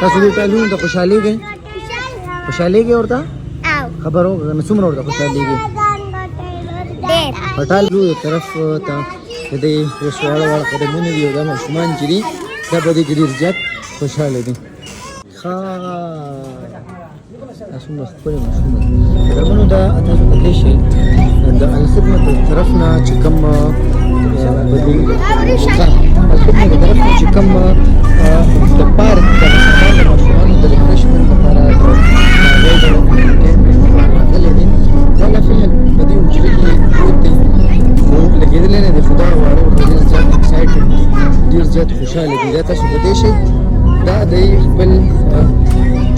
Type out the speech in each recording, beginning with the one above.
تاسو دې ټایلونو ته خوشحالېږئ؟ خوشحالېږئ ورته؟ خبر وکړه څومره ورته خوشحالېږئ؟ هټال یو طرف ته د دې اوس واړه قدمونه دي او دا ماشومان چې دي دا په دې کې ډېر زیات خوشحاله دي. ښه دا څومره ښکلي ماشوم دی. درمنو دا تاسو کتلی شئ د الخدمه تر طرف نه چې کوم الخدمه د طرف نه چې کوم د پارک د ماشومانو د ریفرشمنټ لپاره راغلي دي دا لا فعل په دې حجرې کې پروت دی خو لګېدلی نه دی خو دا واړه ورته ډېر زیات اکسایټډ ډېر زیات خوشحاله دي. دا تاسو کتلی شئ دا د خپل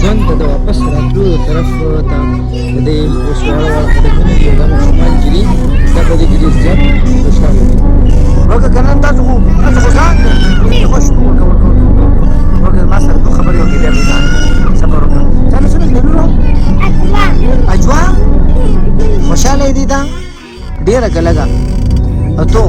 ژوند ته د واپس راتلو طرف ته د دې اوس واړه قدمونه دي او دا ماشومان چې دي دا په دې کې ډېر زیات خوشحاله دي. وکړه که نه تاسو خو ځان خوش وکړه ما سره دوه خبرې وکړې بیا مې ځان صبر وکړه. تاسو څه مېلمنو اجوا خوشحاله دي دا ډېره که لږه او تو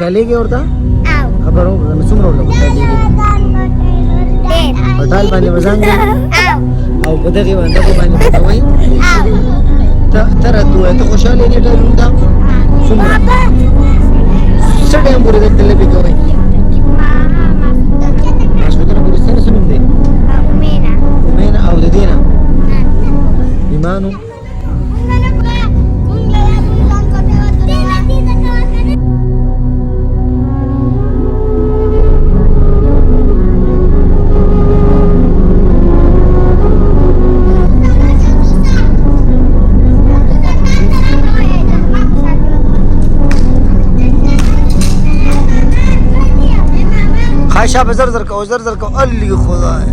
خوشحالېږئ ورته؟ خبر وکړه څومره ورته خوشحالېږئ؟ هټال باندې به ځان او په دغې باندې کوئ ته راته ووایه ته خوشحاله یې دې ټایلونو ته؟ څومره څه ټایم پورې دلته لوبې کوئ؟ ماسپښین پورې ستاسو څه نوم دی؟ امینا او د دې نه ایمانو خواهشا به زر زر کو اللی خدای